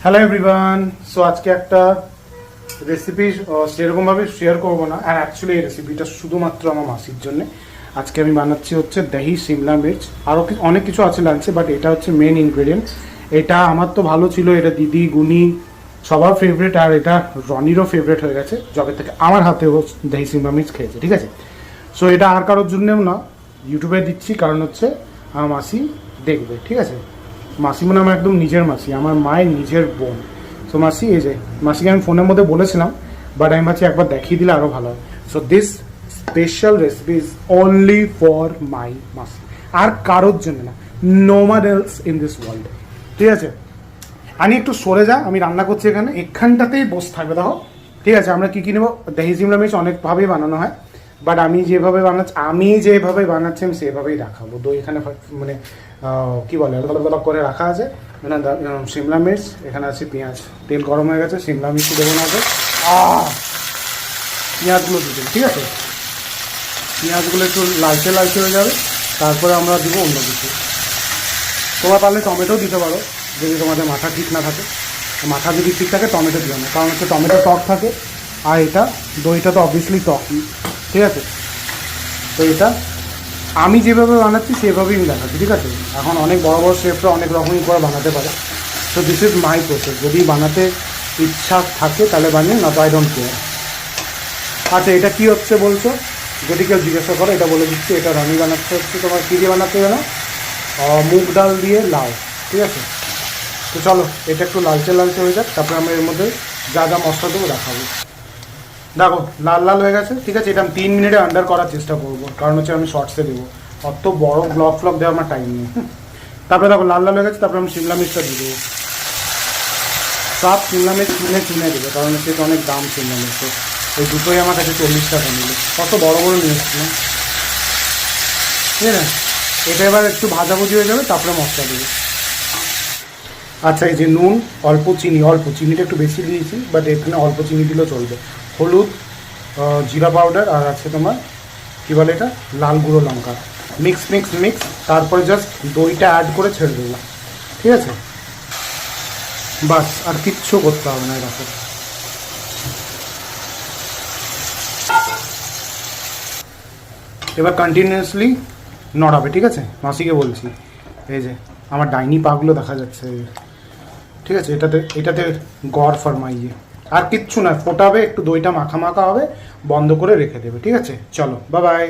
Hello everyone. So আজকে একটা recipe সেরকমভাবে শেয়ার করবো না, আর অ্যাকচুয়ালি এই রেসিপিটা শুধুমাত্র আমার মাসির জন্য। আজকে আমি বানাচ্ছি হচ্ছে দহি শিমলা মির্চ, আরও অনেক কিছু আছে লাঞ্চে, বাট এটা হচ্ছে মেন ইনগ্রেডিয়েন্ট। এটা আমার তো ভালো ছিল, এটা দিদি গুনি সবার ফেভারিট, আর এটা রনিরও ফেভারিট হয়ে গেছে যবে থেকে আমার হাতে ও দহি শিমলা মির্চ খেয়েছে, ঠিক আছে। সো এটা আর কারোর জন্যও না, ইউটিউবে দিচ্ছি, কারণ হচ্ছে আমার মাসি দেখবে, ঠিক আছে। মাসি মানে আমার একদম নিজের মাসি, আমার মায়ের নিজের বোন। সো মাসি, এই যে মাসিকে আমি ফোনের মধ্যে বলেছিলাম, বাট আমি ভাবছি একবার দেখিয়ে দিলে আরও ভালো হয়। So this special recipe is only for my মাসি, আর কারোর জন্য না, no one else in this world, ঠিক আছে। আমি একটু সরে যা, আমি রান্না করছি এখানে, এখানটাতেই বসে থাকবে, দেখো, ঠিক আছে। আমরা কী কী নেবো, দহি শিমলা মির্চ অনেকভাবেই বানানো হয়, বাট আমি যেভাবে বানাচ্ছি আমি সেভাবেই দেখাবো। দই এখানে মানে কী বলে করে রাখা আছে, মানে শিমলা মির্চ, এখানে আছে পেঁয়াজ, তেল গরম হয়ে গেছে, শিমলা মির্চ দেবো না আছে, পেঁয়াজগুলো দিতে, ঠিক আছে। পেঁয়াজগুলো একটু লালচে লালচে হয়ে যাবে, তারপরে আমরা দিব অন্য কিছু। তোমরা পারলে টমেটো দিতে পারো যদি তোমাদের মাথা ঠিক না থাকে। মাথা যদি ঠিক থাকে টমেটো দিও না, কারণ হচ্ছে টমেটো টক থাকে, আর এটা দইটা তো অবভিয়াসলি টক, ঠিক আছে। তো এটা আমি যেভাবে বানাচ্ছি সেভাবেই আমি দেখাচ্ছি, ঠিক আছে। এখন অনেক বড় বড় শেফরা অনেক রকমই করে বানাতে পারে, তো দিস ইজ মাই প্রসেস। যদি বানাতে ইচ্ছা থাকে তাহলে বানিয়ে, না তো আই ডোন্ট কেয়ার। আচ্ছা, এটা কী হচ্ছে বলছো যদি কেউ জিজ্ঞাসা করে, এটা বলে দিচ্ছি, এটা রানি বানাচ্ছে হচ্ছে তোমার কী দিয়ে বানাচ্ছে জানো, মুগ ডাল দিয়ে লাউ, ঠিক আছে। তো চলো এটা একটু লালচে লালচে হয়ে যাক, তারপরে আমরা এর মধ্যে যা যা মশলা দেবো দেখাবো। দেখো লাল লাল হয়ে গেছে, ঠিক আছে। এটা আমি 3 মিনিটে আন্ডার করার চেষ্টা করবো, কারণ হচ্ছে আমি শর্টসে দেবো, অত বড় ব্লগ দেওয়ার আমার টাইম নেই। তারপরে দেখো লাল লাল হয়ে গেছে, তারপরে আমি শিমলা মির্চটা দিয়ে দেবো। সব শিমলা মির্চ কিনে দেবো, কারণ হচ্ছে এটা অনেক দাম শিমলা মির্চের। এই দুটোই আমার কাছে 40 টাকা নিল, কত বড় বড় নিয়ে এসছিলাম, ঠিক আছে। এটা এবার একটু ভাজাভুজি হয়ে যাবে, তারপরে মশলা দেবো। আচ্ছা, এই যে নুন, অল্প চিনিটা একটু বেশি দিয়েছি, বাট এখানে অল্প চিনি দিলেও চলবে। হলুদ, জিরা পাউডার, আর আছে তোমার কী বলে এটা, লাল গুঁড়ো লঙ্কা, মিক্স। তারপরে জাস্ট দইটা অ্যাড করে ছেড়ে দেবো, ঠিক আছে। বাস, আর কিচ্ছু করতে হবে না। এরকম এবার কন্টিনিউয়াসলি নড়াবে, ঠিক আছে। মাসিকে বলছি, এই যে আমার ডাইনি পাগুলো দেখা যাচ্ছে, ঠিক আছে। এটাতে গড় ফরমাইয়ে, আর কিচ্ছু না, ফোটাবে, একটু দইটা মাখা মাখা হবে, বন্ধ করে রেখে দেবে, ঠিক আছে। চলো, বাই বাই।